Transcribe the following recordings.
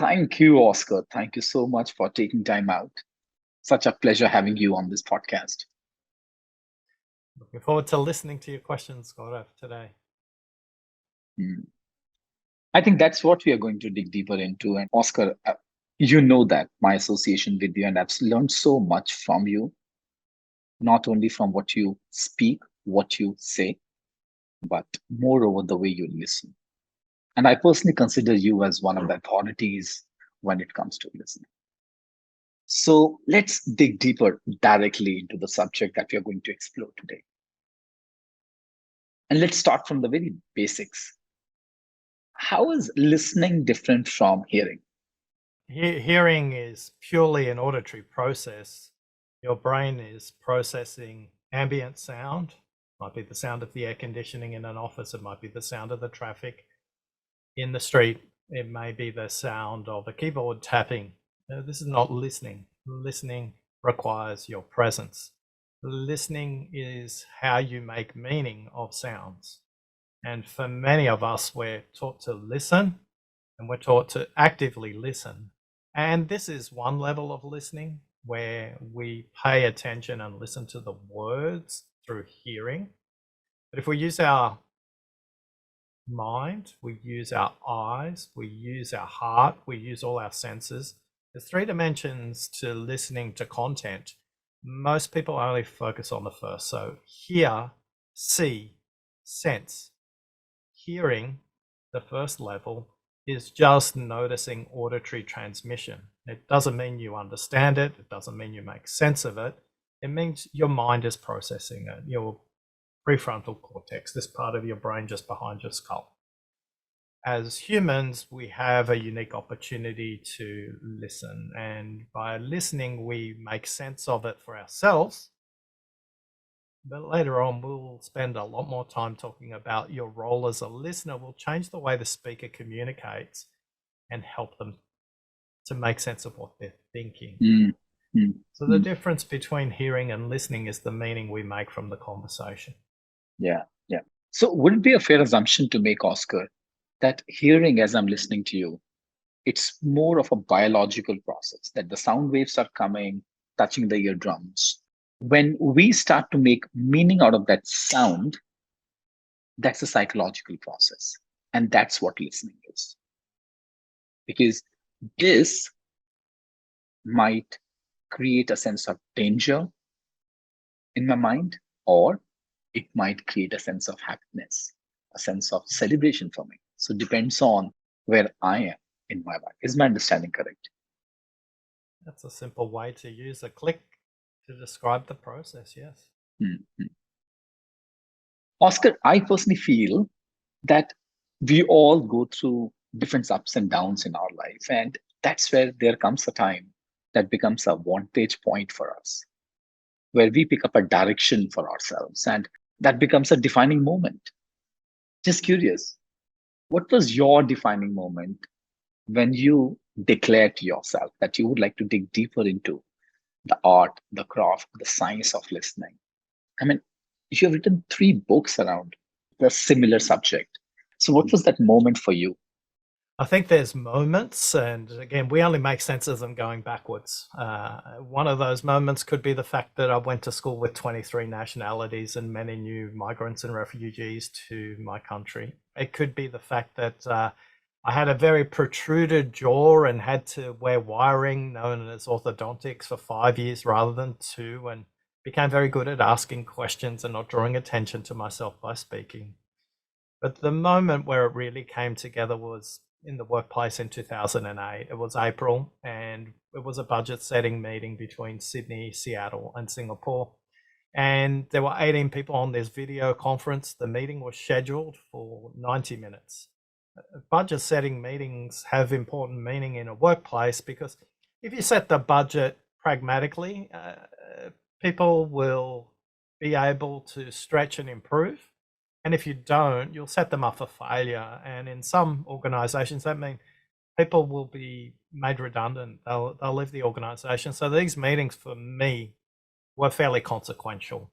Thank you, Oscar. Thank you so much for taking time out. Such a pleasure having you on this podcast. Looking forward to listening to your questions, Gaurav, today. Hmm. I think that's what we are going to dig deeper into. And Oscar, you know that my association with you, and I've learned so much from you, not only from what you speak, what you say, but moreover, the way you listen. And I personally consider you as one of the authorities when it comes to listening. So let's dig deeper directly into the subject that we are going to explore today. And let's start from the very basics. How is listening different from hearing? Hearing is purely an auditory process. Your brain is processing ambient sound. It might be the sound of the air conditioning in an office. It might be the sound of the traffic in the street. It may be the sound of a keyboard tapping. This is not listening. Listening requires your presence. Listening is how you make meaning of sounds. And for many of us, we're taught to listen and we're taught to actively listen. And this is one level of listening where we pay attention and listen to the words through hearing. But if we use our mind, we use our eyes, we use our heart, we use all our senses. There's three dimensions to listening to content. Most people only focus on the first. So hear, see, sense. Hearing, the first level, is just noticing auditory transmission. It doesn't mean you understand it. It doesn't mean you make sense of it. It means your mind is processing it. Your prefrontal cortex, this part of your brain just behind your skull. As humans, we have a unique opportunity to listen. And by listening, we make sense of it for ourselves. But later on, we'll spend a lot more time talking about your role as a listener. Will change the way the speaker communicates and help them to make sense of what they're thinking. Mm, mm, So the mm. difference between hearing and listening is the meaning we make from the conversation. Yeah, yeah. So would it be a fair assumption to make, Oscar, that hearing as I'm listening to you, it's more of a biological process, that the sound waves are coming, touching the eardrums. When we start to make meaning out of that sound, that's a psychological process. And that's what listening is. Because this might create a sense of danger in my mind, or it might create a sense of happiness, a sense of celebration for me. So it depends on where I am in my life. Is my understanding correct? That's a simple way to use a click to describe the process, yes. Mhm. Oscar, I personally feel that we all go through different ups and downs in our life. And that's where there comes a time that becomes a vantage point for us, where we pick up a direction for ourselves. And that becomes a defining moment. Just curious, what was your defining moment when you declared to yourself that you would like to dig deeper into the art, the craft, the science of listening? I mean, you have written three books around the similar subject. So, what was that moment for you? I think there's moments, and again, we only make sense of them going backwards. One of those moments could be the fact that I went to school with 23 nationalities and many new migrants and refugees to my country. It could be the fact that I had a very protruded jaw and had to wear wiring known as orthodontics for 5 years rather than 2, and became very good at asking questions and not drawing attention to myself by speaking. But the moment where it really came together was in the workplace in 2008. It was April, and it was a budget setting meeting between Sydney, Seattle, and Singapore. And there were 18 people on this video conference. The meeting was scheduled for 90 minutes. Budget setting meetings have important meaning in a workplace because if you set the budget pragmatically, people will be able to stretch and improve. And if you don't, you'll set them up for failure. And in some organizations, that means people will be made redundant. They'll leave the organization. So these meetings for me were fairly consequential.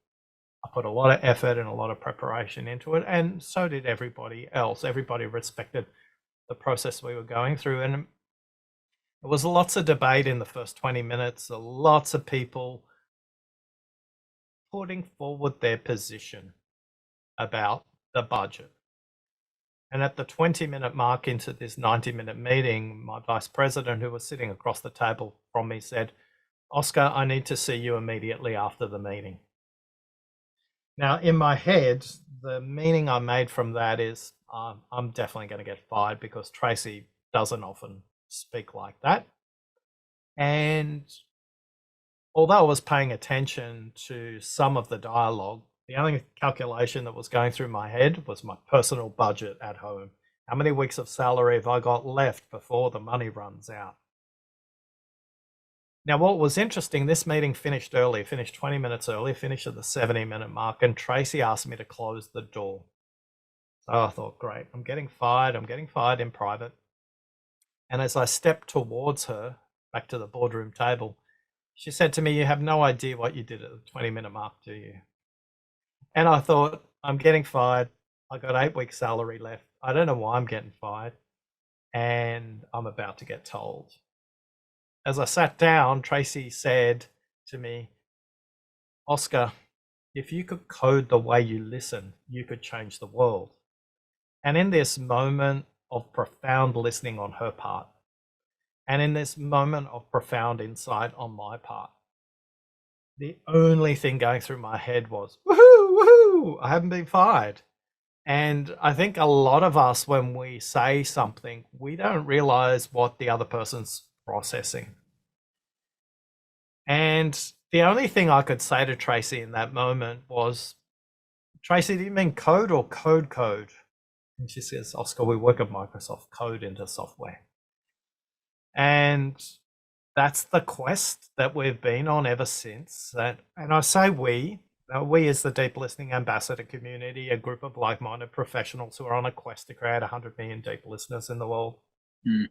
I put a lot of effort and a lot of preparation into it, and so did everybody else. Everybody respected the process we were going through. And There was lots of debate in the first 20 minutes, lots of people putting forward their position about the budget. And at the 20-minute mark into this 90-minute meeting, my vice president, who was sitting across the table from me, said, "Oscar, I need to see you immediately after the meeting." Now, in my head, the meaning I made from that is I'm definitely going to get fired because Tracy doesn't often speak like that. And although I was paying attention to some of the dialogue, the only calculation that was going through my head was my personal budget at home. How many weeks of salary have I got left before the money runs out? Now, what was interesting, this meeting finished early, finished 20 minutes early, finished at the 70-minute mark, and Tracy asked me to close the door. So I thought, great, I'm getting fired in private. And as I stepped towards her, back to the boardroom table, she said to me, "You have no idea what you did at the 20-minute mark, do you?" And I thought, I'm getting fired. I got 8 weeks salary left. I don't know why I'm getting fired. And I'm about to get told. As I sat down, Tracy said to me, "Oscar, if you could code the way you listen, you could change the world." And in this moment of profound listening on her part, and in this moment of profound insight on my part, the only thing going through my head was, woohoo, woohoo, I haven't been fired. And I think a lot of us, when we say something, we don't realize what the other person's processing. And the only thing I could say to Tracy in that moment was, "Tracy, do you mean code or code?" And she says, "Oscar, we work at Microsoft, code into software." And that's the quest that we've been on ever since. That, and I say we as the Deep Listening Ambassador community, a group of like-minded professionals who are on a quest to create 100 million deep listeners in the world. Mm.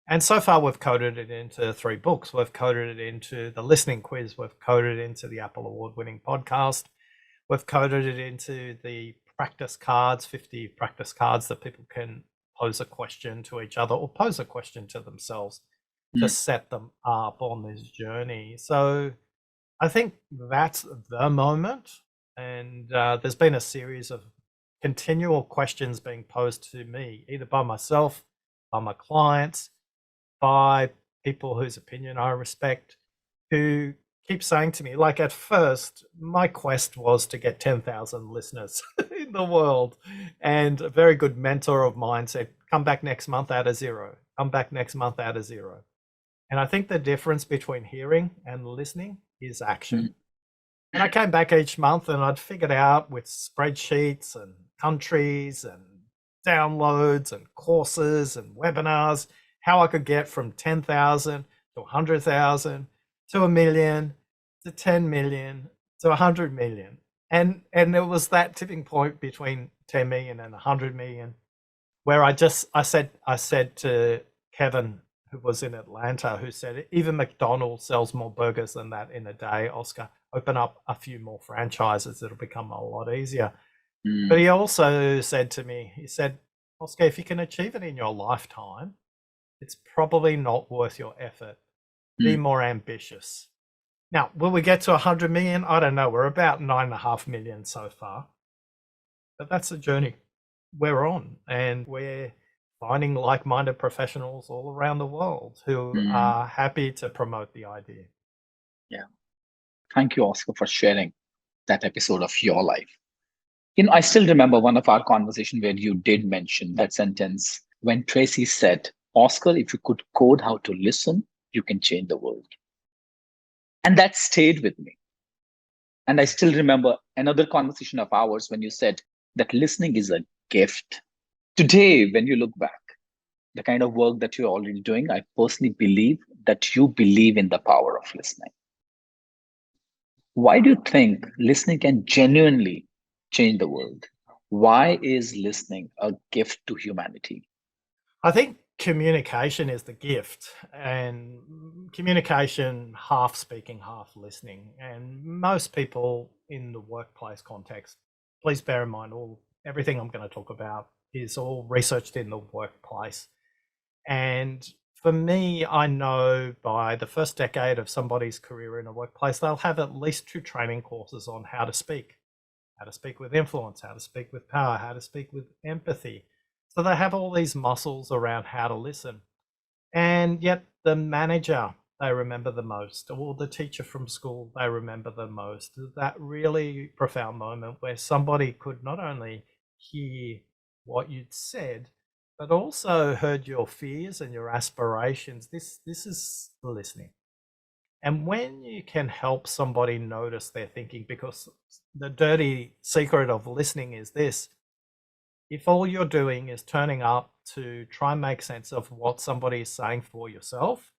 And so far, we've coded it into 3 books. We've coded it into the listening quiz. We've coded it into the Apple Award-winning podcast. We've coded it into the practice cards, 50 practice cards that people can pose a question to each other or pose a question to themselves to set them up on this journey. So I think that's the moment. And there's been a series of continual questions being posed to me, either by myself, by my clients, by people whose opinion I respect, who keep saying to me, like, at first, my quest was to get 10,000 listeners in the world. And a very good mentor of mine said, "Come back next month, add a 0. Come back next month, add a 0. And I think the difference between hearing and listening is action. And I came back each month and I'd figured out with spreadsheets and countries and downloads and courses and webinars how I could get from 10,000 to 100,000 to 1 million to 10 million to 100 million. And it was that tipping point between 10 million and 100 million where I said to Kevin, who was in Atlanta, who said, "Even McDonald's sells more burgers than that in a day, Oscar. Open up a few more franchises, it'll become a lot easier." But he also said to me, he said, "Oscar, if you can achieve it in your lifetime, it's probably not worth your effort. Be more ambitious." Now, will we get to 100 million? I don't know. We're about 9.5 million so far. But that's the journey we're on. And we're finding like-minded professionals all around the world who are happy to promote the idea. Yeah. Thank you, Oscar, for sharing that episode of your life. I still remember one of our conversation where you did mention that sentence when Tracy said, "Oscar, if you could code how to listen, you can change the world." And that stayed with me. And I still remember another conversation of ours when you said that listening is a gift. Today, when you look back, the kind of work that you're already doing, I personally believe that you believe in the power of listening. Why do you think listening can genuinely change the world? Why is listening a gift to humanity? I think communication is the gift, and communication, half speaking, half listening. And most people in the workplace context, please bear in mind, everything I'm going to talk about is all researched in the workplace. And For me, I know by the first decade of somebody's career in a workplace, they'll have at least 2 training courses on how to speak with influence, how to speak with power, how to speak with empathy. So they have all these muscles around how to listen. And yet the manager they remember the most, or the teacher from school they remember the most. That really profound moment where somebody could not only hear what you'd said, but also heard your fears and your aspirations. This is listening. And when you can help somebody notice their thinking, because the dirty secret of listening is this: if all you're doing is turning up to try and make sense of what somebody is saying for yourself,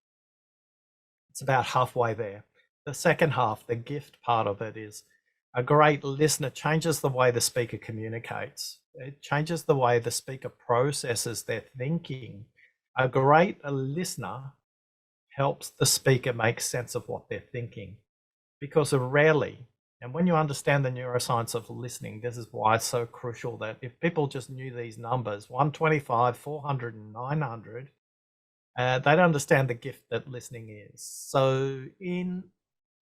it's about halfway there. The second half, the gift part of it, is a great listener changes the way the speaker communicates. It changes the way the speaker processes their thinking. A great listener helps the speaker make sense of what they're thinking, because rarely, and when you understand the neuroscience of listening, this is why it's so crucial that if people just knew these numbers, 125, 400, and 900, they'd understand the gift that listening is. So in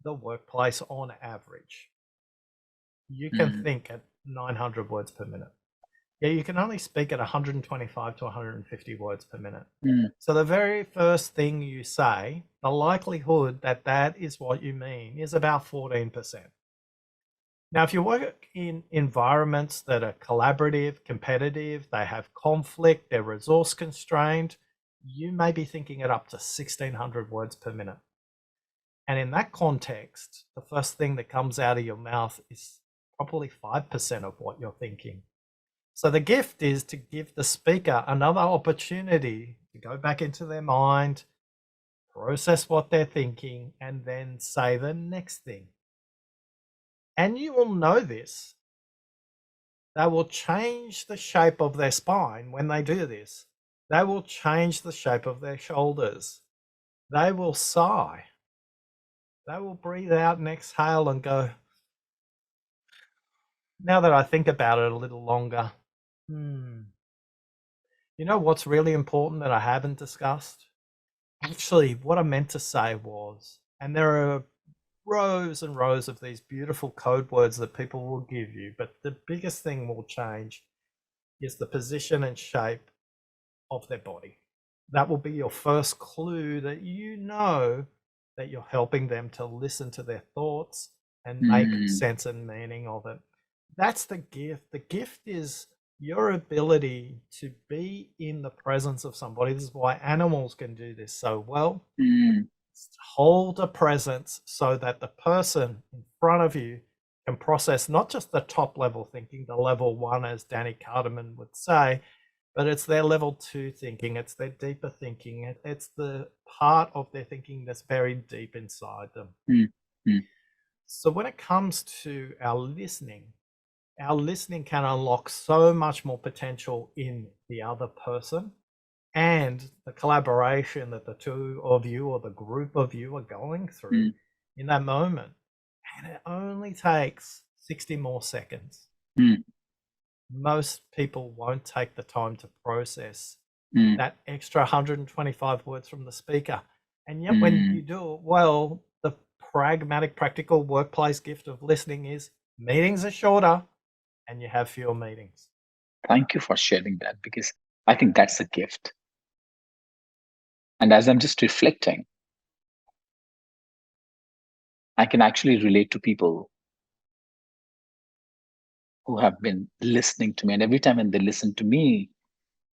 the workplace, on average, you can think at 900 words per minute. Yeah, you can only speak at 125 to 150 words per minute. So the very first thing you say, the likelihood that that is what you mean is about 14%. Now, if you work in environments that are collaborative, competitive, they have conflict, they're resource constrained, you may be thinking it up to 1,600 words per minute. And in that context, the first thing that comes out of your mouth is probably 5% of what you're thinking. So the gift is to give the speaker another opportunity to go back into their mind, process what they're thinking, and then say the next thing. And you will know this. They will change the shape of their spine when they do this. They will change the shape of their shoulders. They will sigh. They will breathe out and exhale and go, now that I think about it a little longer, you know what's really important that I haven't discussed? Actually, what I meant to say was, and there are rows and rows of these beautiful code words that people will give you, but the biggest thing will change is the position and shape of their body. That will be your first clue that you know that you're helping them to listen to their thoughts and make sense and meaning of it. That's the gift. The gift is your ability to be in the presence of somebody. This is why animals can do this so well. Hold a presence so that the person in front of you can process not just the top level thinking, the level 1, as Danny Carterman would say, but it's their level 2 thinking. It's their deeper thinking. It's the part of their thinking that's very deep inside them. So when it comes to our listening can unlock so much more potential in the other person and the collaboration that the two of you or the group of you are going through in that moment. And it only takes 60 more seconds. Most people won't take the time to process that extra 125 words from the speaker. And yet when you do it well, the pragmatic, practical workplace gift of listening is meetings are shorter and you have fewer meetings. Thank you for sharing that, because I think that's a gift. And as I'm just reflecting, I can actually relate to people who have been listening to me. And every time when they listen to me,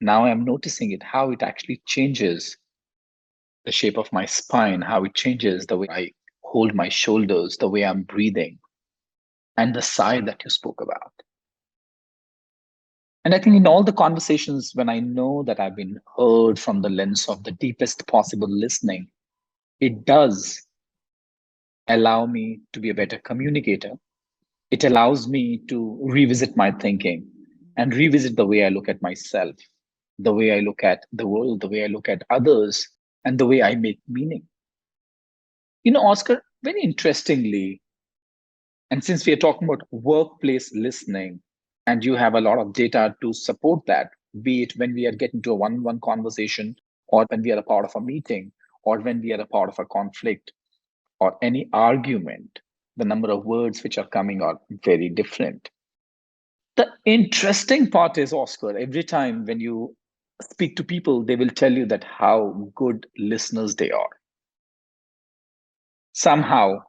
now I'm noticing it, how it actually changes the shape of my spine, how it changes the way I hold my shoulders, the way I'm breathing, and the sigh that you spoke about. And I think in all the conversations, when I know that I've been heard from the lens of the deepest possible listening, it does allow me to be a better communicator. It allows me to revisit my thinking and revisit the way I look at myself, the way I look at the world, the way I look at others, and the way I make meaning. Oscar, very interestingly, and since we are talking about workplace listening, and you have a lot of data to support that, be it when we are getting to a one-on-one conversation or when we are a part of a meeting, or when we are a part of a conflict or any argument, the number of words which are coming are very different. The interesting part is, Oscar, every time when you speak to people, they will tell you that how good listeners they are. Somehow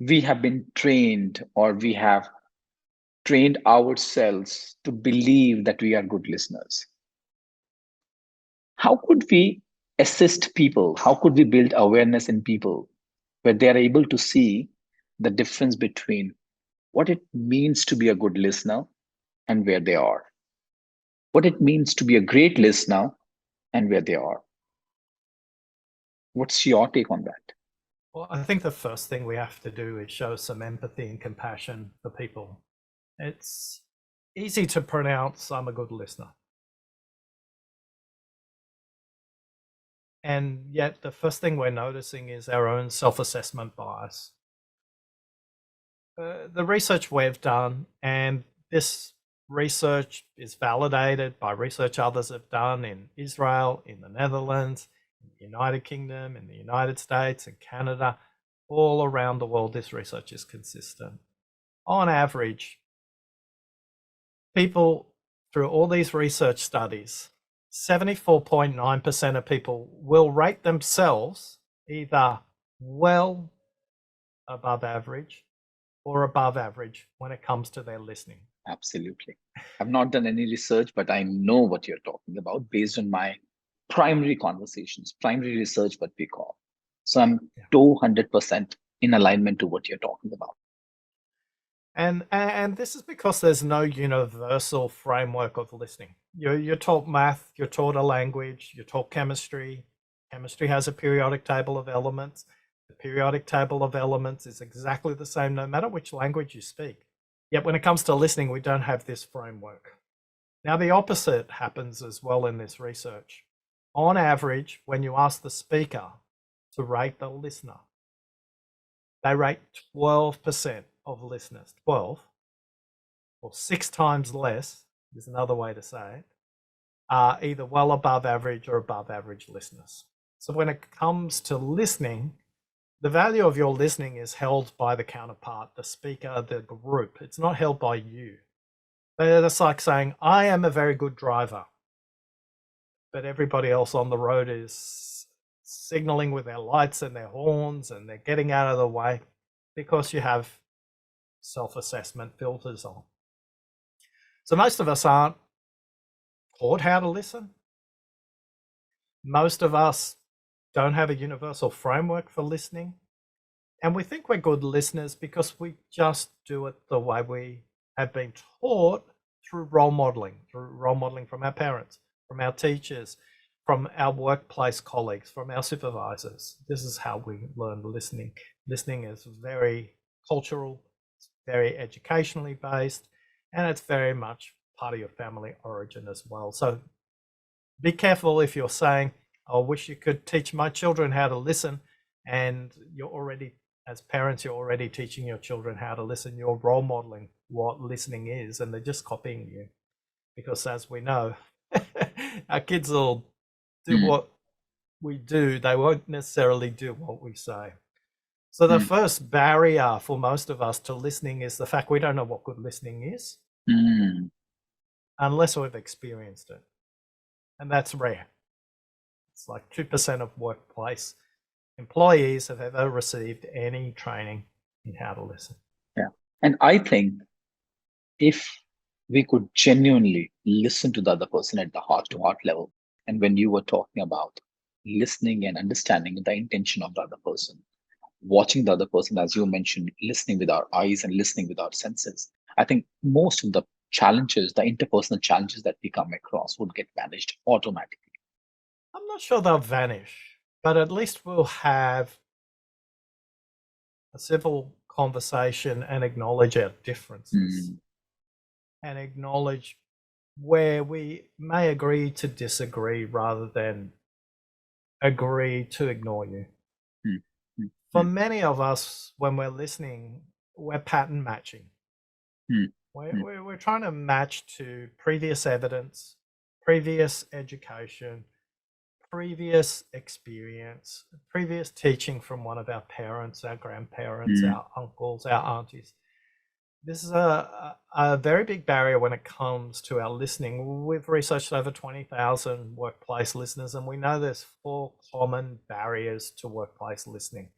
we have been trained, or we have trained ourselves to believe that we are good listeners. How could we assist people? How could we build awareness in people where they are able to see the difference between what it means to be a good listener and where they are, what it means to be a great listener and where they are? What's your take on that? Well, I think the first thing we have to do is show some empathy and compassion for people. It's easy to pronounce, I'm a good listener. And yet the first thing we're noticing is our own self-assessment bias. The research we've done, and this research is validated by research others have done in Israel, in the Netherlands, in the United Kingdom, in the United States, and Canada, all around the world, this research is consistent. On average, people through all these research studies, 74.9% of people will rate themselves either well above average or above average when it comes to their listening. Absolutely. I've not done any research, but I know what you're talking about based on my primary conversations, primary research, what we call. So I'm 200% in alignment to what you're talking about. And this is because there's no universal framework of listening. You're taught math, you're taught a language, you're taught chemistry. Chemistry has a periodic table of elements. The periodic table of elements is exactly the same no matter which language you speak. Yet when it comes to listening, we don't have this framework. Now, the opposite happens as well in this research. On average, when you ask the speaker to rate the listener, they rate 12% of listeners, 12, or 6 times less is another way to say it, are either well above average or above average listeners. So when it comes to listening, the value of your listening is held by the counterpart, the speaker, the group. It's not held by you. That's like saying, I am a very good driver, but everybody else on the road is signaling with their lights and their horns and they're getting out of the way because you have self-assessment filters on. So most of us aren't taught how to listen. Most of us don't have a universal framework for listening. And we think we're good listeners because we just do it the way we have been taught through role modeling from our parents, from our teachers, from our workplace colleagues, from our supervisors. This is how we learn listening. Listening is very cultural, it's very educationally based, and it's very much part of your family origin as well. So be careful if you're saying, I wish you could teach my children how to listen, and you're already, as parents, you're already teaching your children how to listen. You're role modeling what listening is, and they're just copying you. Because as we know, our kids will do what we do. They won't necessarily do what we say. So the first barrier for most of us to listening is the fact we don't know what good listening is unless we've experienced it. And that's rare. It's like 2% of workplace employees have ever received any training in how to listen. Yeah. And I think if we could genuinely listen to the other person at the heart to heart level, and when you were talking about listening and understanding the intention of the other person, watching the other person, as you mentioned, listening with our eyes and listening with our senses, I think most of the challenges, the interpersonal challenges that we come across would get vanished automatically. I'm not sure they'll vanish, but at least we'll have a civil conversation and acknowledge our differences and acknowledge where we may agree to disagree rather than agree to ignore you. For many of us, when we're listening, we're pattern matching. We're trying to match to previous evidence, previous education, previous experience, previous teaching from one of our parents, our grandparents, mm, our uncles, our aunties. This is a very big barrier when it comes to our listening. We've researched over 20,000 workplace listeners, and we know there's 4 common barriers to workplace listening.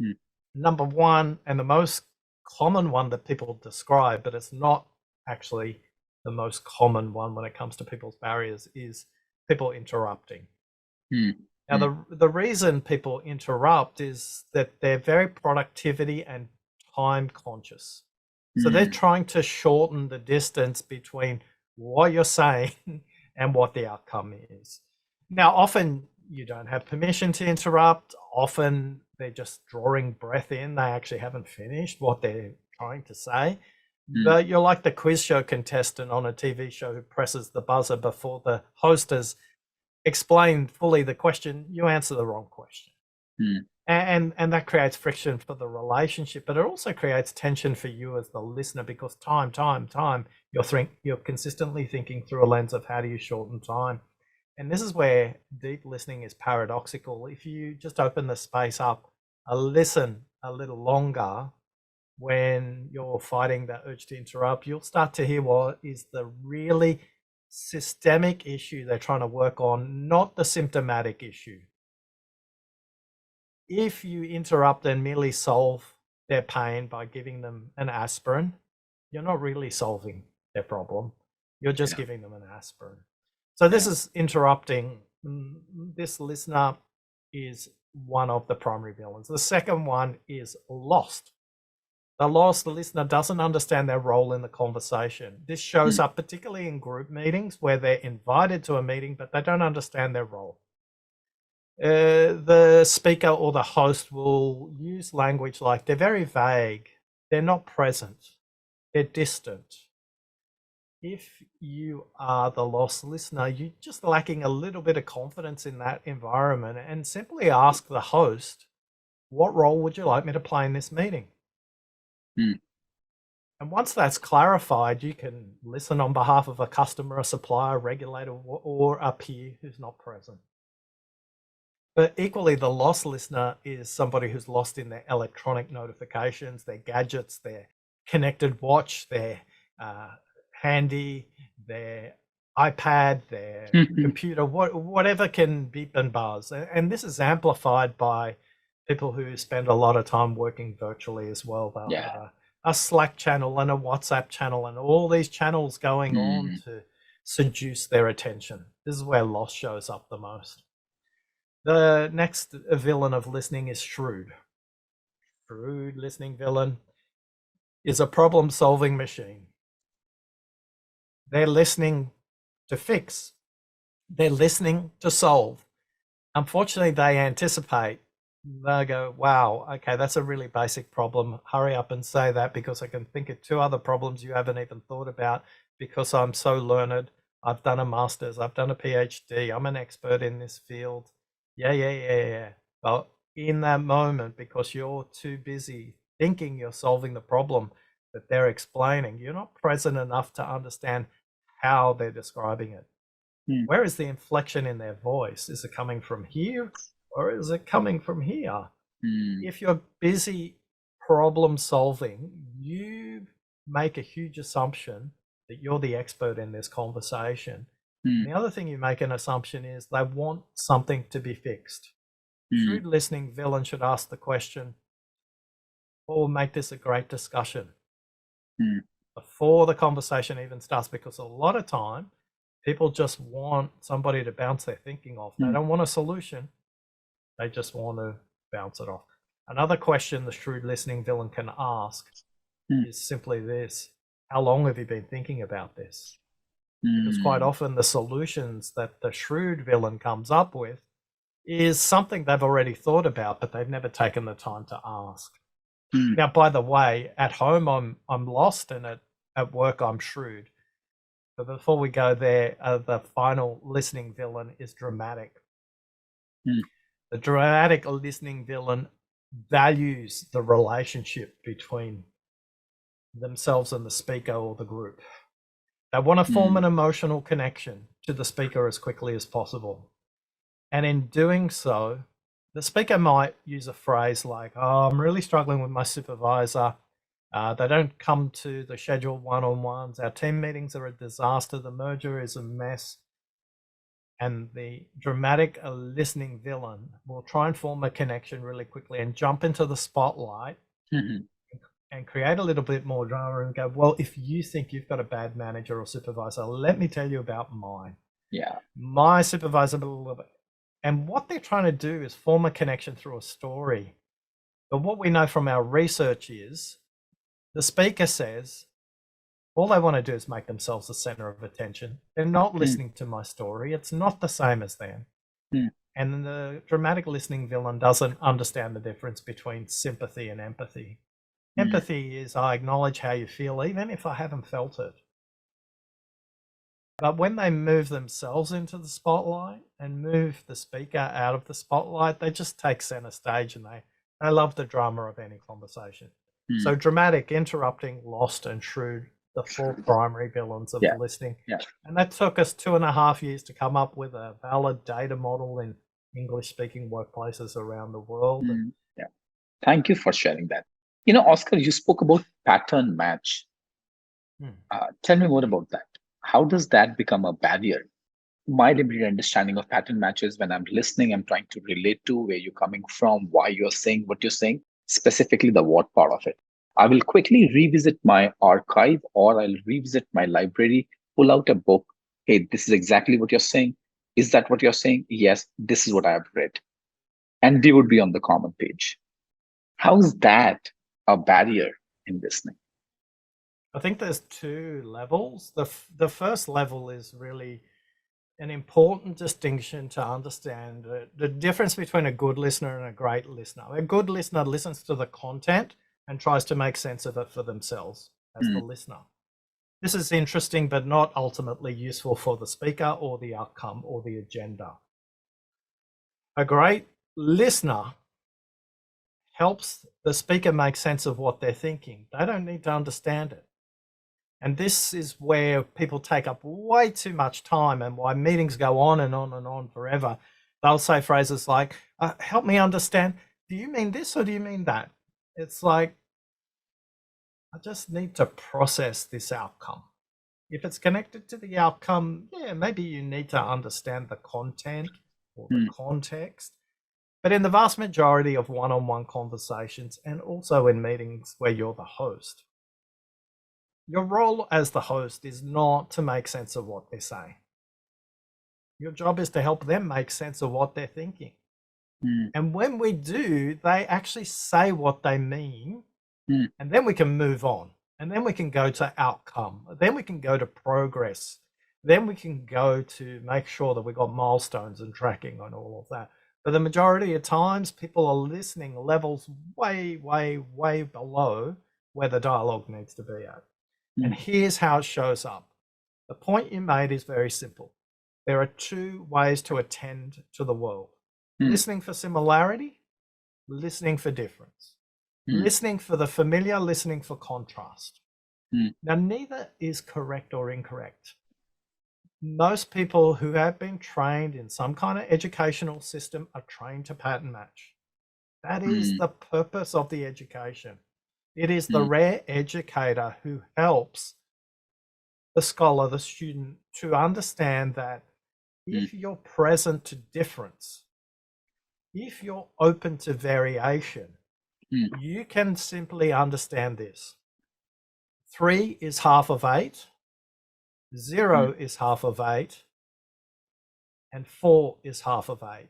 mm, Number one, and the most common one that people describe, but it's not actually the most common one when it comes to people's barriers, is people interrupting. mm, Now, the reason people interrupt is that they're very productivity and time conscious. So they're mm, trying to shorten the distance between what you're saying and what the outcome is. Now, often you don't have permission to interrupt. Often they're just drawing breath in. They actually haven't finished what they're trying to say. mm, But you're like the quiz show contestant on a TV show who presses the buzzer before the host has explained fully the question. You answer the wrong question. mm. And that creates friction for the relationship, but it also creates tension for you as the listener, because time, you're consistently thinking through a lens of how do you shorten time. And this is where deep listening is paradoxical. If you just open the space up, listen a little longer when you're fighting that urge to interrupt, you'll start to hear what is the really systemic issue they're trying to work on, not the symptomatic issue. If you interrupt and merely solve their pain by giving them an aspirin, you're not really solving their problem. You're just Yeah, giving them an aspirin. So this yeah. is interrupting. This listener is one of the primary villains. The second one is lost. The listener doesn't understand their role in the conversation. This shows Mm, up particularly in group meetings where they're invited to a meeting, but they don't understand their role. The speaker or the host will use language like they're very vague, they're not present, they're distant. If you are the lost listener, you're just lacking a little bit of confidence in that environment, and simply ask the host, what role would you like me to play in this meeting? mm, And once that's clarified, you can listen on behalf of a customer, a supplier, regulator, or a peer who's not present. But equally, the lost listener is somebody who's lost in their electronic notifications, their gadgets, their connected watch, their handy, their iPad, their computer, whatever can beep and buzz. And this is amplified by people who spend a lot of time working virtually as well. They'll yeah. have a Slack channel and a WhatsApp channel and all these channels going on Mm, to seduce their attention. This is where loss shows up the most. The next villain of listening is Shrewd. Shrewd listening villain is a problem-solving machine. They're listening to fix. They're listening to solve. Unfortunately, they anticipate. They go, wow, okay, that's a really basic problem. Hurry up and say that, because I can think of 2 other problems you haven't even thought about, because I'm so learned. I've done a master's, I've done a PhD, I'm an expert in this field. Yeah. But in that moment, because you're too busy thinking you're solving the problem that they're explaining, you're not present enough to understand how they're describing it. mm, Where is the inflection in their voice? Is it coming from here, or is it coming from here? mm, If you're busy problem solving, you make a huge assumption that you're the expert in this conversation. mm, And the other thing you make an assumption is they want something to be fixed. mm, Shrewd listening villain should ask the question, what will make this a great discussion, mm, before the conversation even starts, because a lot of time people just want somebody to bounce their thinking off. They mm, don't want a solution. They just want to bounce it off. Another question the shrewd listening villain can ask mm, is simply this: how long have you been thinking about this? Because quite mm, often the solutions that the shrewd villain comes up with is something they've already thought about, but they've never taken the time to ask. mm, Now, by the way, at home I'm lost, and at work I'm shrewd. But before we go there, the final listening villain is dramatic. mm, The dramatic listening villain values the relationship between themselves and the speaker or the group. They want to form mm, an emotional connection to the speaker as quickly as possible. And in doing so, the speaker might use a phrase like, "Oh, I'm really struggling with my supervisor. They don't come to the scheduled one-on-ones. Our team meetings are a disaster. The merger is a mess." And the dramatic listening villain will try and form a connection really quickly and jump into the spotlight Mhm. and create a little bit more drama and go, "Well, if you think you've got a bad manager or supervisor, let me tell you about mine. Yeah. My supervisor, blah, blah, blah." And what they're trying to do is form a connection through a story. But what we know from our research is the speaker says, all they want to do is make themselves the center of attention. They're not Mm, listening to my story. It's not the same as them. mm, And the dramatic listening villain doesn't understand the difference between sympathy and empathy. mm, Empathy is I acknowledge how you feel, even if I haven't felt it. But when they move themselves into the spotlight and move the speaker out of the spotlight, they just take center stage and they love the drama of any conversation. So mm. dramatic, interrupting, lost, and shrewd, the four primary villains of Yeah. listening. Yeah. And that took us 2.5 years to come up with a valid data model in English speaking workplaces around the world. And Yeah. Thank you for sharing that. Oscar, you spoke about pattern match. Tell me more about that. How does that become a barrier? My limited understanding of pattern matches when I'm listening, I'm trying to relate to where you're coming from, why you're saying what you're saying, specifically the what part of it. I will quickly revisit my archive or I'll revisit my library, pull out a book. Hey, this is exactly what you're saying. Is that what you're saying? Yes, this is what I have read. And we would be on the common page. How is that a barrier in listening? I think there's two levels. The first level is really an important distinction to understand the difference between a good listener and a great listener. A good listener listens to the content and tries to make sense of it for themselves as the Mm, listener. This is interesting, but not ultimately useful for the speaker or the outcome or the agenda. A great listener helps the speaker make sense of what they're thinking. They don't need to understand it. And this is where people take up way too much time and why meetings go on and on and on forever. They'll say phrases like, help me understand. Do you mean this or do you mean that? It's like, I just need to process this outcome. If it's connected to the outcome, yeah, maybe you need to understand the content or the mm, context. But in the vast majority of one-on-one conversations and also in meetings where you're the host, your role as the host is not to make sense of what they say. Your job is to help them make sense of what they're thinking. mm, And when we do, they actually say what they mean, mm, and then we can move on. And then we can go to outcome. Then we can go to progress. Then we can go to make sure that we got milestones and tracking on all of that. But the majority of times, people are listening levels way, way, way below where the dialogue needs to be at. And mm, here's how it shows up. The point you made is very simple. There are two ways to attend to the world: mm, listening for similarity, listening for difference, mm, listening for the familiar, listening for contrast. mm, Now, neither is correct or incorrect. Most people who have been trained in some kind of educational system are trained to pattern match. That is mm, the purpose of the education. It is the mm, rare educator who helps the scholar, the student, to understand that mm, if you're present to difference, if you're open to variation, mm, you can simply understand this. 3 is half of 8, mm, 0 is half of 8, and 4 is half of 8.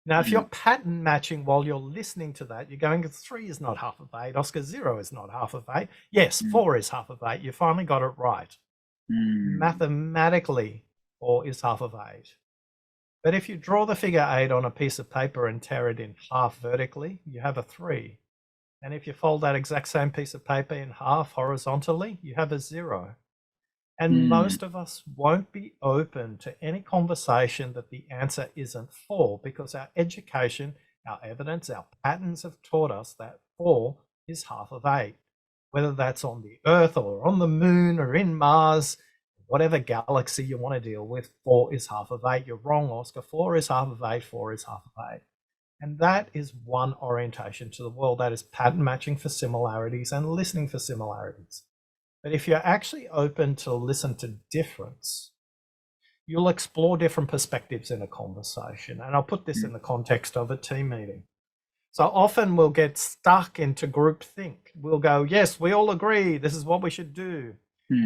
Now, if you're mm, pattern matching while you're listening to that, you're going, 3 is not half of 8, Oscar, 0 is not half of 8. Yes, mm, 4 is half of 8. You finally got it right. mm, Mathematically, 4 is half of 8. But if you draw the figure 8 on a piece of paper and tear it in half vertically, you have a 3. And if you fold that exact same piece of paper in half horizontally, you have a 0. And mm, most of us won't be open to any conversation that the answer isn't 4, because our education, our evidence, our patterns have taught us that 4 is half of 8. Whether that's on the Earth or on the Moon or in Mars, whatever galaxy you want to deal with, 4 is half of 8. You're wrong, Oscar. 4 is half of 8. 4 is half of 8. And that is one orientation to the world. That is pattern matching for similarities and listening for similarities. But if you're actually open to listen to difference, you'll explore different perspectives in a conversation. And I'll put this in the context of a team meeting. So often we'll get stuck into groupthink. We'll go, yes, we all agree. This is what we should do.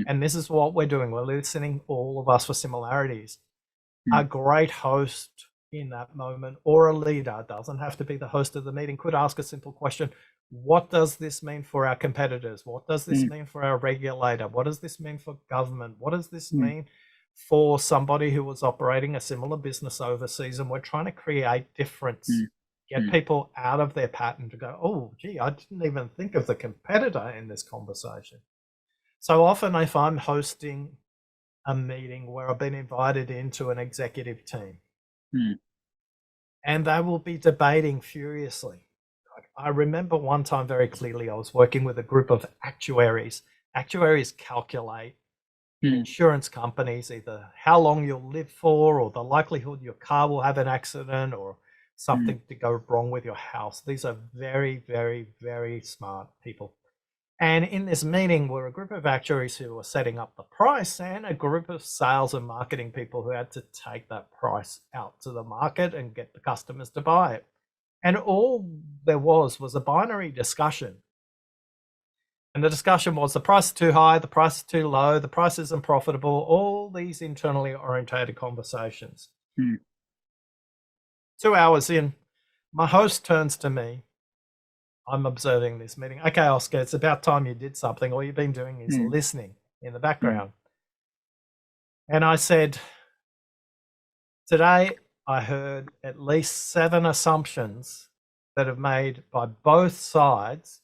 And this is what we're doing. We're listening, all of us, for similarities. A great host in that moment, or a leader, doesn't have to be the host of the meeting, could ask a simple question. What does this mean for our competitors? What does this mean for our regulator? What does this mean for government? What does this mean for somebody who was operating a similar business overseas? And we're trying to create difference, get people out of their pattern to go, oh, gee, I didn't even think of the competitor in this conversation. So often if I'm hosting a meeting where I've been invited into an executive team and they will be debating furiously. I remember one time very clearly, I was working with a group of actuaries. Actuaries calculate in insurance companies either how long you'll live for, or the likelihood your car will have an accident, or something to go wrong with your house. These are very, very, very smart people. And in this meeting were a group of actuaries who were setting up the price, and a group of sales and marketing people who had to take that price out to the market and get the customers to buy it. And all there was a binary discussion. And the discussion was the price is too high, the price is too low, the price isn't profitable, all these internally orientated conversations. 2 hours in, my host turns to me. I'm observing this meeting. Okay, Oscar, it's about time you did something. All you've been doing is listening in the background. And I said, today I heard at least 7 assumptions that are made by both sides.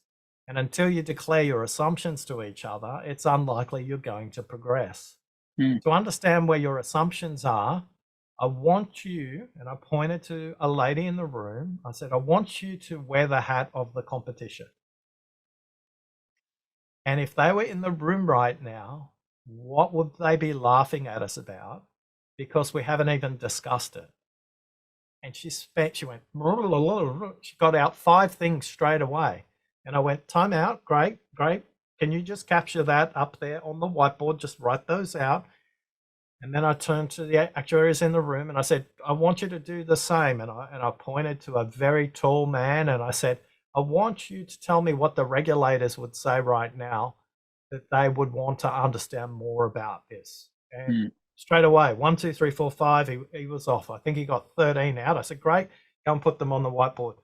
And until you declare your assumptions to each other, it's unlikely you're going to progress. To understand where your assumptions are, I want you, and I pointed to a lady in the room, I said, I want you to wear the hat of the competition. And if they were in the room right now, what would they be laughing at us about? Because we haven't even discussed it. And she went, she got out 5 things straight away. And I went, time out, great. Can you just capture that up there on the whiteboard? Just write those out. And then I turned to the actuaries in the room and I said, I want you to do the same. And I pointed to a very tall man and I said, I want you to tell me what the regulators would say right now that they would want to understand more about this. And straight away, 1, 2, 3, 4, 5, he was off. I think he got 13 out. I said, great, go and put them on the whiteboard.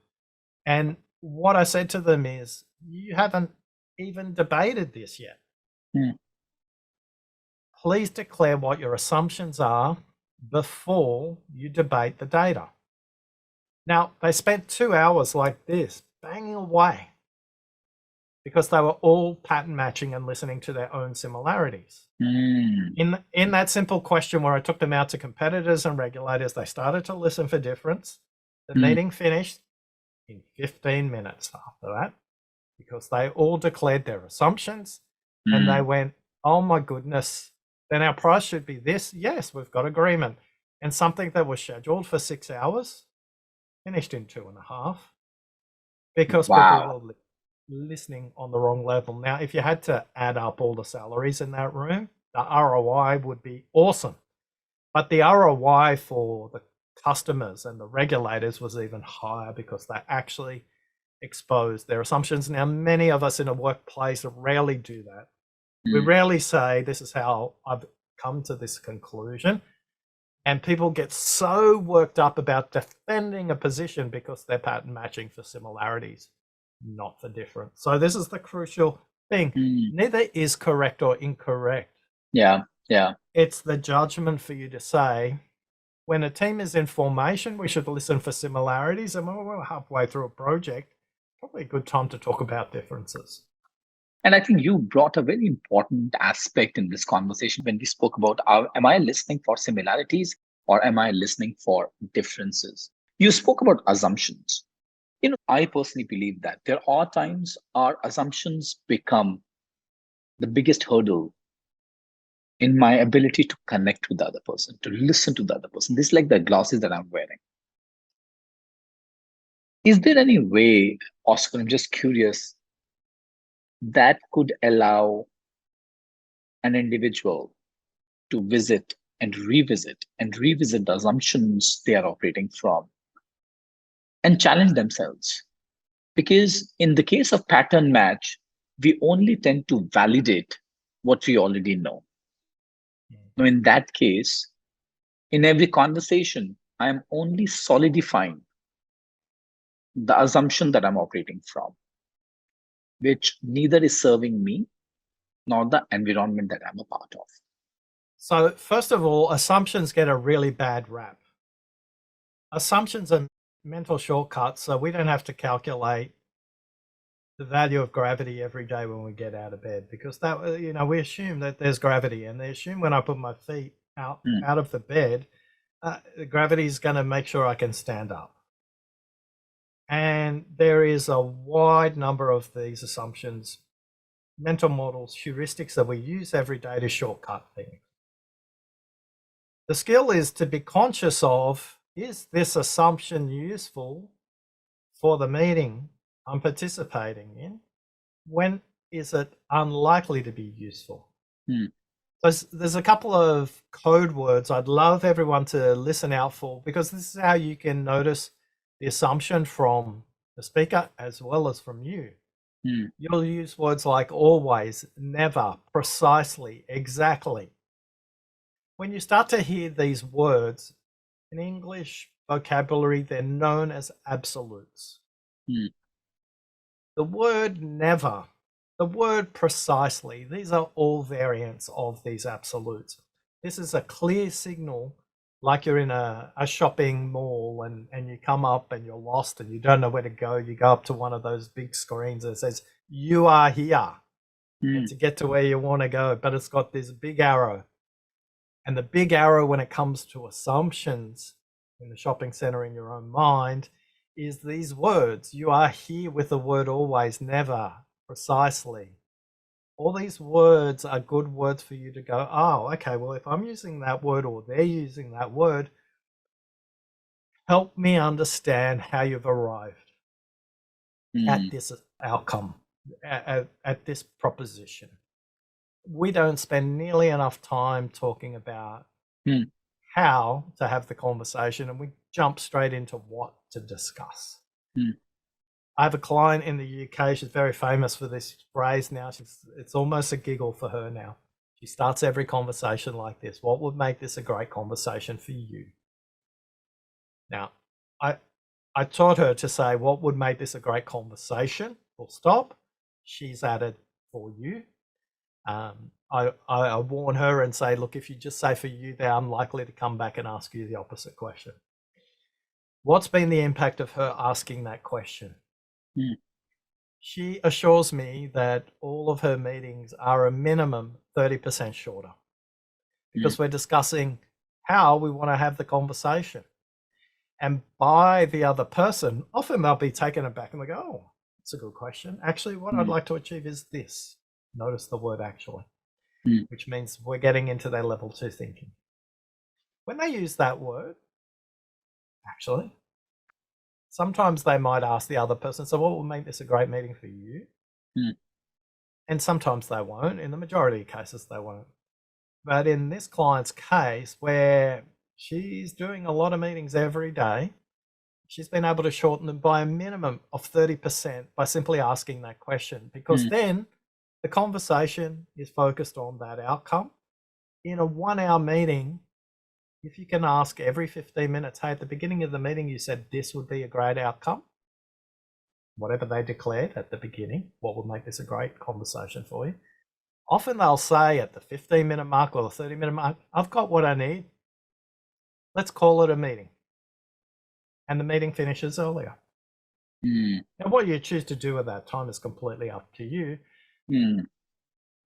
And what I said to them is, you haven't even debated this yet. Please declare what your assumptions are before you debate the data. Now, they spent 2 hours like this, banging away, because they were all pattern matching and listening to their own similarities. In that simple question where I took them out to competitors and regulators, they started to listen for difference. The meeting finished in 15 minutes after that, because they all declared their assumptions and they went, oh my goodness, then our price should be this. Yes, we've got agreement. And something that was scheduled for 6 hours finished in 2.5 because people were listening on the wrong level. Now, if you had to add up all the salaries in that room, the ROI would be awesome. But the ROI for the customers and the regulators was even higher because they actually exposed their assumptions. Now, many of us in a workplace rarely do that. We rarely say, this is how I've come to this conclusion. And people get so worked up about defending a position because they're pattern matching for similarities, not for difference. So this is the crucial thing. Neither is correct or incorrect. Yeah. It's the judgment for you to say, when a team is in formation, we should listen for similarities. And when we're halfway through a project, probably a good time to talk about differences. And I think you brought a very important aspect in this conversation when we spoke about, am I listening for similarities or am I listening for differences? You spoke about assumptions. I personally believe that there are times our assumptions become the biggest hurdle in my ability to connect with the other person, to listen to the other person. This is like the glasses that I'm wearing. Is there any way, Oscar, I'm just curious, that could allow an individual to visit and revisit the assumptions they are operating from and challenge themselves? Because in the case of pattern match, we only tend to validate what we already know. Now, in that case, in every conversation, I am only solidifying the assumption that I'm operating from, which neither is serving me nor the environment that I'm a part of. So, first of all, assumptions get a really bad rap. Assumptions are mental shortcuts, so we don't have to calculate the value of gravity every day when we get out of bed, because that, we assume that there's gravity, and they assume when I put my feet out of the bed, gravity is going to make sure I can stand up. And there is a wide number of these assumptions, mental models, heuristics that we use every day to shortcut things. The skill is to be conscious of, is this assumption useful for the meeting I'm participating in? When is it unlikely to be useful? There's a couple of code words I'd love everyone to listen out for, because this is how you can notice the assumption from the speaker as well as from you. You'll use words like always, never, precisely, exactly. When you start to hear these words in English vocabulary, they're known as absolutes. The word never, the word precisely, these are all variants of these absolutes. This is a clear signal, like you're in a shopping mall and you come up and you're lost and you don't know where to go. You go up to one of those big screens that says, you are here. And to get to where you want to go, but it's got this big arrow. And the big arrow, when it comes to assumptions in the shopping center in your own mind, is these words. You are here with the word always, never, precisely. All these words are good words for you to go, oh, okay, well, if I'm using that word or they're using that word, help me understand how you've arrived at this outcome, at this proposition. We don't spend nearly enough time talking about how to have the conversation, and we jump straight into what to discuss. I have a client in the UK. She's very famous for this phrase now. It's almost a giggle for her now. She starts every conversation like this. What would make this a great conversation for you? Now, I taught her to say, what would make this a great conversation? Full stop. She's added for you. I warn her and say, look, if you just say for you, they're unlikely to come back and ask you the opposite question. What's been the impact of her asking that question? She assures me that all of her meetings are a minimum 30% shorter, because we're discussing how we want to have the conversation. And by the other person, often they'll be taken aback and they go, oh, that's a good question. Actually, what I'd like to achieve is this. Notice the word actually, which means we're getting into their level 2 thinking. When they use that word, actually, sometimes they might ask the other person, so what will make this a great meeting for you? And sometimes they won't. In the majority of cases, they won't. But in this client's case, where she's doing a lot of meetings every day, she's been able to shorten them by a minimum of 30% by simply asking that question, because then the conversation is focused on that outcome. In a 1-hour meeting, if you can ask every 15 minutes, hey, at the beginning of the meeting, you said this would be a great outcome. Whatever they declared at the beginning, what would make this a great conversation for you? Often they'll say at the 15-minute mark or the 30-minute mark, I've got what I need. Let's call it a meeting. And the meeting finishes earlier. Now, what you choose to do with that time is completely up to you.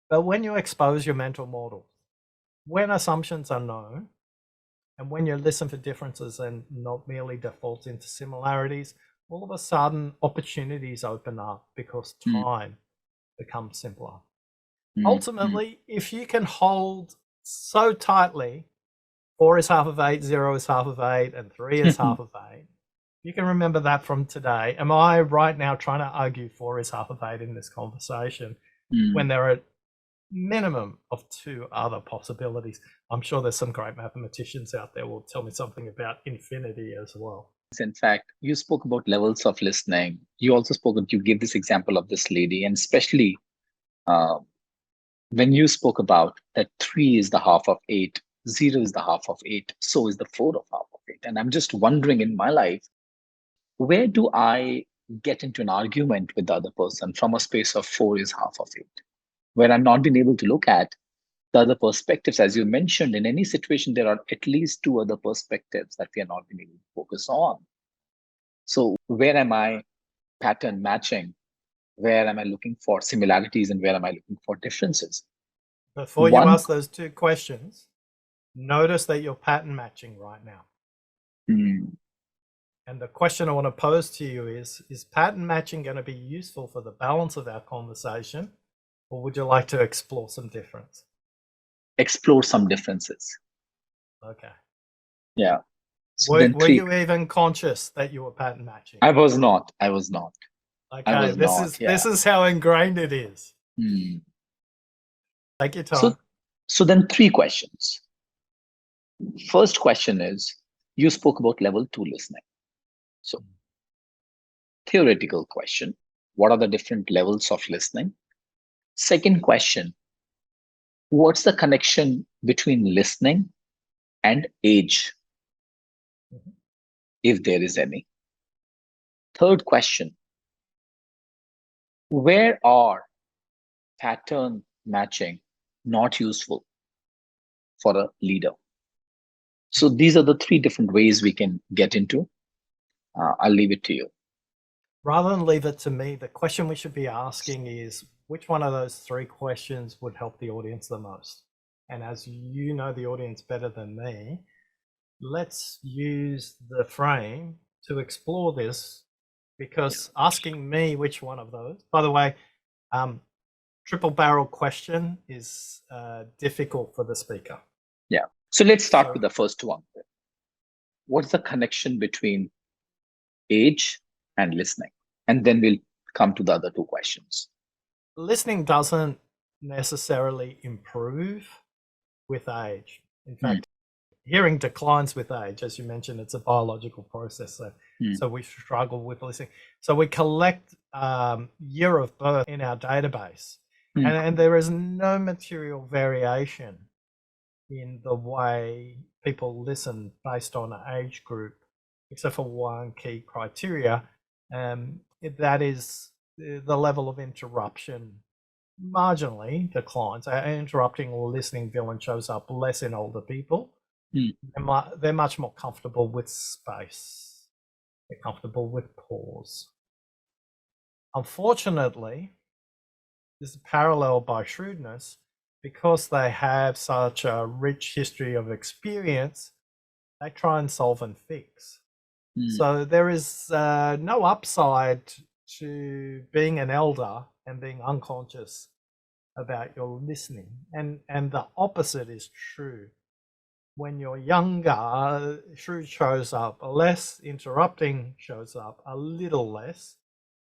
But when you expose your mental model, when assumptions are known, and when you listen for differences and not merely default into similarities, all of a sudden opportunities open up because time becomes simpler. Ultimately, if you can hold so tightly, 4 is half of 8, 0 is half of 8, and 3 is half of 8. You can remember that from today. Am I right now trying to argue 4 is half of 8 in this conversation when there are a minimum of 2 other possibilities? I'm sure there's some great mathematicians out there who will tell me something about infinity as well. In fact, you spoke about levels of listening. You also you gave this example of this lady, and especially uh, when you spoke about that 3 is the half of 8, 0 is the half of 8, so is the 4 of half of 8. And I'm just wondering in my life, where do I get into an argument with the other person from a space of 4 is half of 8, where I'm not being able to look at the other perspectives? As you mentioned, in any situation, there are at least 2 other perspectives that we are not being able to focus on. So where am I pattern matching? Where am I looking for similarities and where am I looking for differences? Before you ask those 2 questions, notice that you're pattern matching right now. And the question I want to pose to you is pattern matching going to be useful for the balance of our conversation, or would you like to explore some difference? Explore some differences. Okay. Yeah. So were you even conscious that you were pattern matching? I was not. Okay, this is how ingrained it is. Take your time. So then 3 questions. First question is, you spoke about level 2 listening. So theoretical question, what are the different levels of listening? Second question, what's the connection between listening and age, if there is any? Third question, where are pattern matching not useful for a leader? So these are the 3 different ways we can get into. I'll leave it to you. Rather than leave it to me, the question we should be asking is, which one of those 3 questions would help the audience the most? And as you know the audience better than me, let's use the frame to explore this, because asking me which one of those, by the way, triple barrel question is difficult for the speaker. Yeah. So let's start with the first one. What's the connection between age and listening? And then we'll come to the other 2 questions. Listening doesn't necessarily improve with age. In fact, hearing declines with age. As you mentioned, it's a biological process. So we struggle with listening. So we collect year of birth in our database. And there is no material variation in the way people listen based on age group, except for one key criteria. That is the level of interruption marginally declines. Interrupting or listening villain shows up less in older people. They're much more comfortable with space. They're comfortable with pause. Unfortunately, this is paralleled by shrewdness, because they have such a rich history of experience. They try and solve and fix. So there is no upside to being an elder and being unconscious about your listening. And the opposite is true. When you're younger, Shrewd shows up less, interrupting shows up a little less,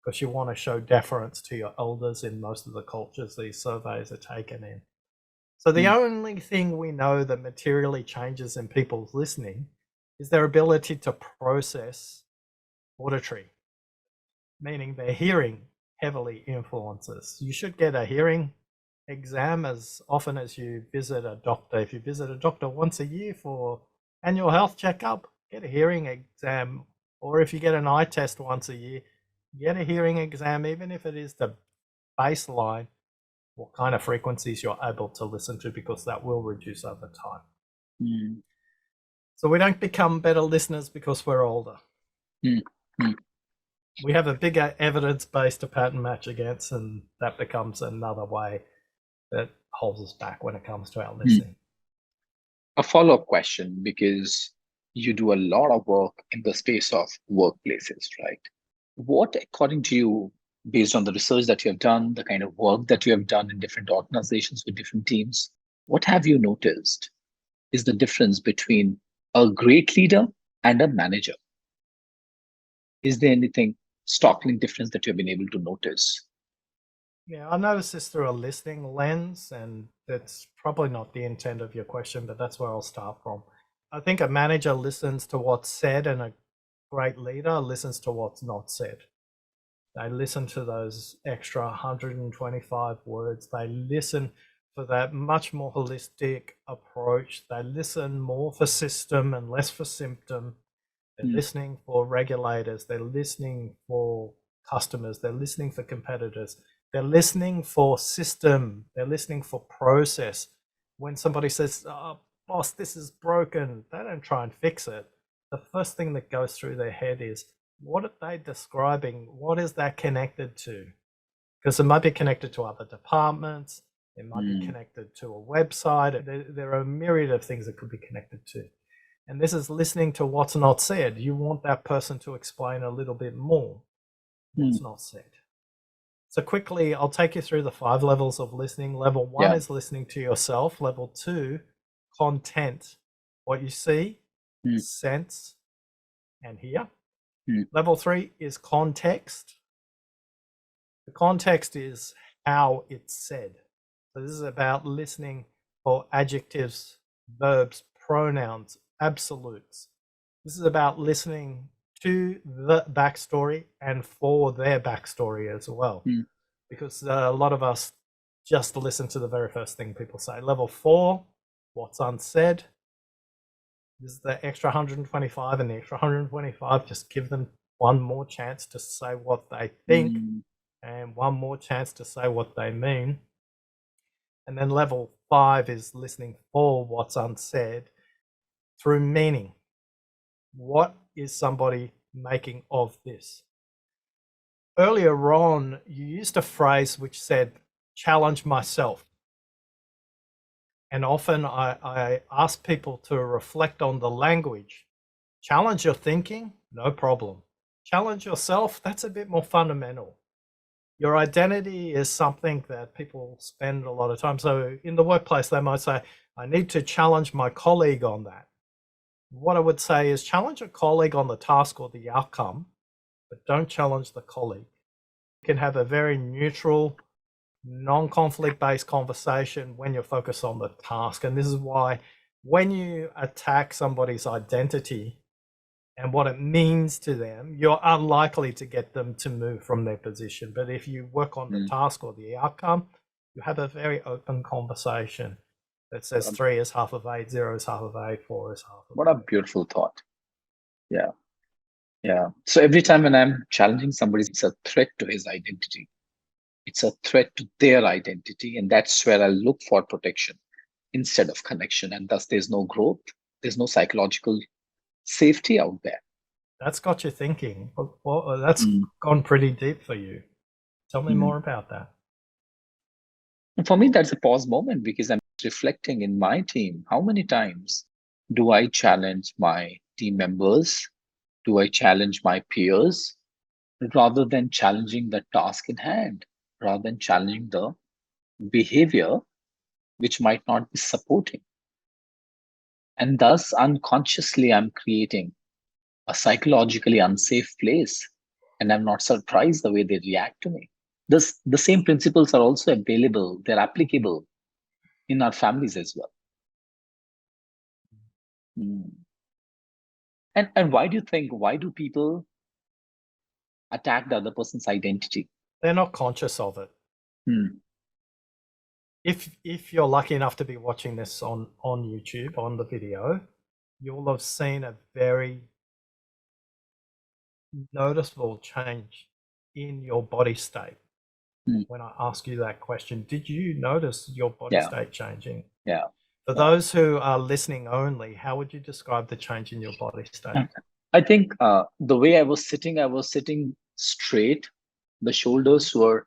because you want to show deference to your elders in most of the cultures these surveys are taken in. So the only thing we know that materially changes in people's listening is their ability to process auditory, meaning their hearing heavily influences. You should get a hearing exam as often as you visit a doctor. If you visit a doctor once a year for annual health checkup, get a hearing exam. Or if you get an eye test once a year, get a hearing exam, even if it is the baseline, what kind of frequencies you're able to listen to, because that will reduce over time. So we don't become better listeners because we're older. We have a bigger evidence base to pattern match against, and that becomes another way that holds us back when it comes to our listening. A follow-up question, because you do a lot of work in the space of workplaces, right? What, according to you, based on the research that you have done, the kind of work that you have done in different organizations with different teams, what have you noticed is the difference between a great leader and a manager? Is there anything startling difference that you've been able to notice? Yeah, I noticed this through a listening lens, and that's probably not the intent of your question, but that's where I'll start from. I think a manager listens to what's said, and a great leader listens to what's not said. They listen to those extra 125 words. They listen for that much more holistic approach. They listen more for system and less for symptom. They're Mm, listening for regulators. They're listening for customers. They're listening for competitors. They're listening for system. They're listening for process. When somebody says, oh, boss, this is broken, they don't try and fix it. The first thing that goes through their head is, what are they describing? What is that connected to? Because it might be connected to other departments. It might be mm, connected to a website. There are a myriad of things that could be connected to. And this is listening to what's not said. You want that person to explain a little bit more what's mm. not said. So quickly, I'll take you through the 5 levels of listening. Level 1 Yeah. is listening to yourself. Level 2, content, what you see, Mm, sense, and hear. mm, Level 3 is context. The context is how it's said. So this is about listening for adjectives, verbs, pronouns, absolutes. This is about listening to the backstory and for their backstory as well. mm, Because a lot of us just listen to the very first thing people say. Level 4, what's unsaid. This is the extra 125, and the extra 125, just give them one more chance to say what they think mm, and one more chance to say what they mean. And then level 5 is listening for what's unsaid through meaning. What is somebody making of this? Earlier on, you used a phrase which said, challenge myself. And often I ask people to reflect on the language. Challenge your thinking, no problem. Challenge yourself, that's a bit more fundamental. Your identity is something that people spend a lot of time. So in the workplace, they might say, I need to challenge my colleague on that. What I would say is challenge a colleague on the task or the outcome, but don't challenge the colleague. You can have a very neutral, non-conflict based conversation when you're focused on the task. And this is why when you attack somebody's identity and what it means to them, you're unlikely to get them to move from their position. But if you work on the mm. task or the outcome, you have a very open conversation that What says a, 3 is half of 8, 0 is half of 8, 4 is half of what a 8. beautiful thought. Yeah. Yeah. So every time when I'm challenging somebody, it's a threat to his identity. It's a threat to their identity. And that's where I look for protection instead of connection. And thus there's no growth. There's no psychological safety out there. That's got you thinking. Well, that's Mm, gone pretty deep for you. Tell me mm. more about that. And for me, that's a pause moment because I'm reflecting in my team. How many times do I challenge my team members? Do I challenge my peers rather than challenging the task in hand, rather than challenging the behavior which might not be supporting? And thus, unconsciously, I'm creating a psychologically unsafe place. And I'm not surprised the way they react to me. The same principles are also available, they're applicable in our families as well. Mm. And why do you think, why do people attack the other person's identity? They're not conscious of it. Mm, If you're lucky enough to be watching this on YouTube, on the video, you'll have seen a very noticeable change in your body state. mm. When I ask you that question, did you notice your body Yeah, state changing? yeah, For yeah. those who are listening only, how would you describe the change in your body state? I think the way I was sitting straight. The shoulders were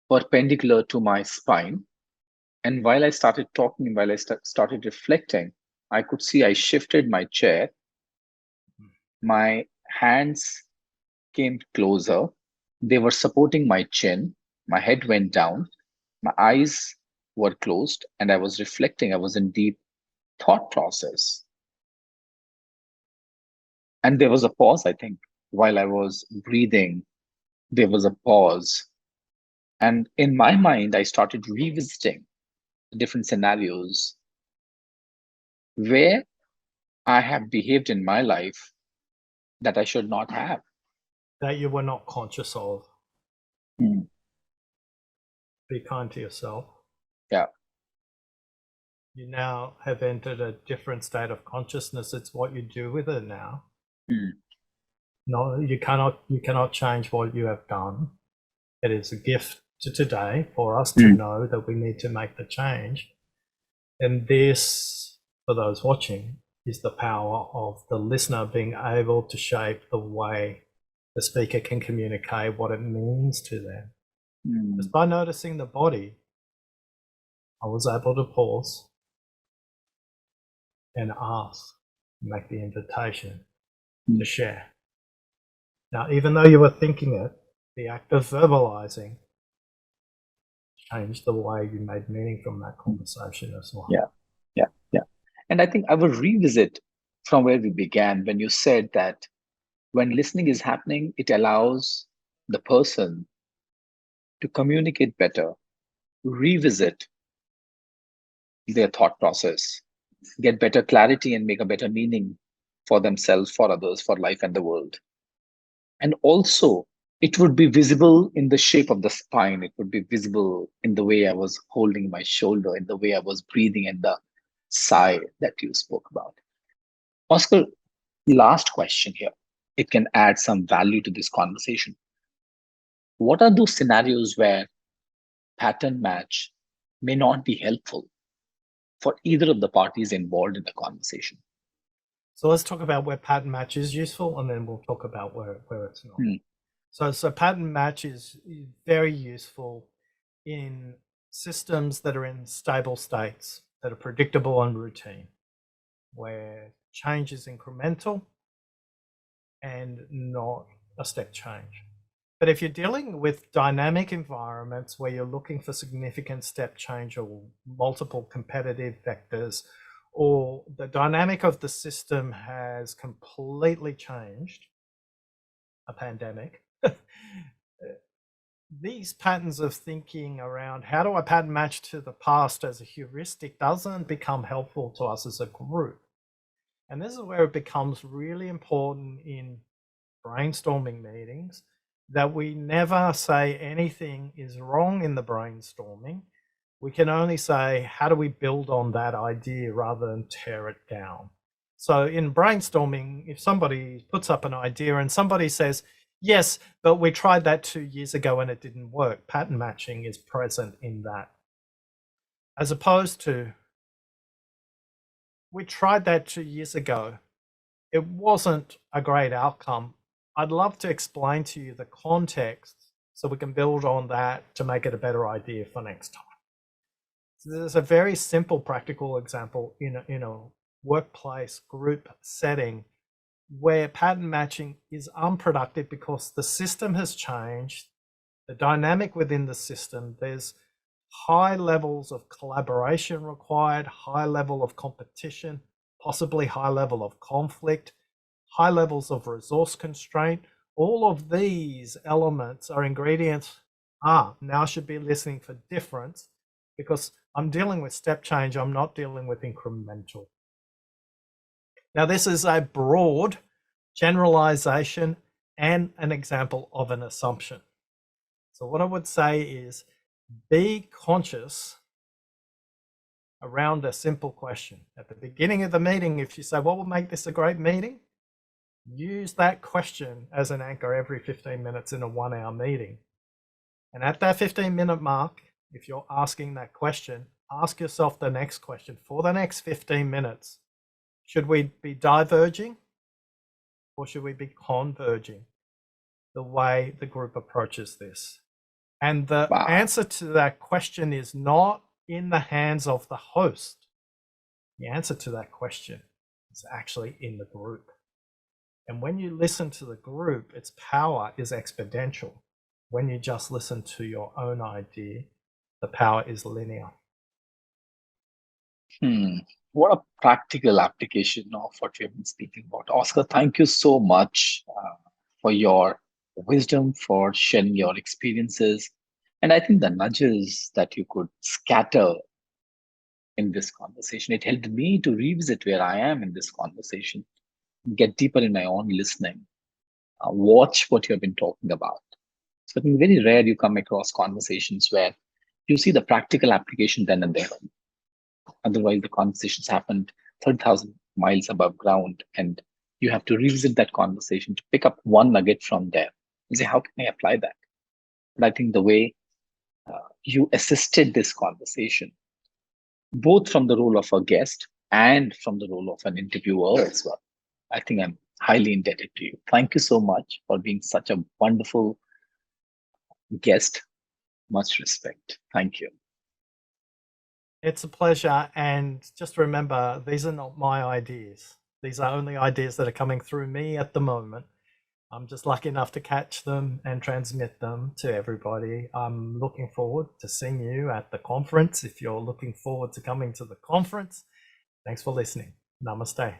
perpendicular to my spine. And while I started talking, while I started reflecting, I could see I shifted my chair. My hands came closer. They were supporting my chin. My head went down. My eyes were closed and I was reflecting. I was in deep thought process. And there was a pause, I think, while I was breathing, there was a pause. And in my mind, I started revisiting different scenarios where I have behaved in my life that I should not have. that you were not conscious of. Mm. Be kind to yourself. Yeah. You now have entered a different state of consciousness. It's what you do with it now. Mm. No, you cannot change what you have done. It is a gift to today for us to Mm. know that we need to make the change. And this, for those watching, is the power of the listener being able to shape the way the speaker can communicate what it means to them. Just Mm. by noticing the body, I was able to pause and ask, make the invitation to share. Now, even though you were thinking it, the act of verbalizing changed the way you made meaning from that conversation as well. Yeah. Yeah. Yeah. And I think I will revisit from where we began when you said that when listening is happening, it allows the person to communicate better, revisit their thought process, get better clarity, and make a better meaning for themselves, for others, for life, and the world. And also, it would be visible in the shape of the spine. It would be visible in the way I was holding my shoulder, in the way I was breathing, and the sigh that you spoke about. Oscar, last question here. It can add some value to this conversation. What are those scenarios where pattern match may not be helpful for either of the parties involved in the conversation? So let's talk about where pattern match is useful, and then we'll talk about where it's not. Hmm. So pattern match is very useful in systems that are in stable states, that are predictable and routine, where change is incremental and not a step change. But if you're dealing with dynamic environments where you're looking for significant step change or multiple competitive vectors, or the dynamic of the system has completely changed, a pandemic, these patterns of thinking around how do I pattern match to the past as a heuristic doesn't become helpful to us as a group. And this is where it becomes really important in brainstorming meetings that we never say anything is wrong in the brainstorming. We can only say, how do we build on that idea rather than tear it down? So in brainstorming, if somebody puts up an idea and somebody says, yes, but we tried that 2 years ago and it didn't work, pattern matching is present in that. As opposed to, we tried that 2 years ago, it wasn't a great outcome. I'd love to explain to you the context so we can build on that to make it a better idea for next time. So there's a very simple practical example in a workplace group setting where pattern matching is unproductive because the system has changed, the dynamic within the system, there's high levels of collaboration required, high level of competition, possibly high level of conflict, high levels of resource constraint. All of these elements are ingredients. Now I should be listening for difference because I'm dealing with step change. I'm not dealing with incremental. Now, this is a broad generalization and an example of an assumption. So what I would say is be conscious around a simple question. At the beginning of the meeting, if you say, what will make this a great meeting? Use that question as an anchor every 15 minutes in a 1 hour meeting. And at that 15-minute mark, if you're asking that question, ask yourself the next question for the next 15 minutes. Should we be diverging or should we be converging the way the group approaches this? And the Wow. answer to that question is not in the hands of the host. The answer to that question is actually in the group. And when you listen to the group, its power is exponential. When you just listen to your own idea, the power is linear. Hmm. What a practical application of what we have been speaking about. Oscar, thank you so much for your wisdom, for sharing your experiences. And I think the nudges that you could scatter in this conversation, it helped me to revisit where I am in this conversation, get deeper in my own listening, watch what you have been talking about. So I think very rare you come across conversations where you see the practical application then and there. Otherwise, the conversations happened 30,000 miles above ground, and you have to revisit that conversation to pick up one nugget from there and say, how can I apply that? But I think the way you assisted this conversation, both from the role of a guest and from the role of an interviewer as well, I think I'm highly indebted to you. Thank you so much for being such a wonderful guest. Much respect. Thank you. It's a pleasure. And just remember, these are not my ideas. These are only ideas that are coming through me at the moment. I'm just lucky enough to catch them and transmit them to everybody. I'm looking forward to seeing you at the conference. If you're looking forward to coming to the conference, thanks for listening. Namaste.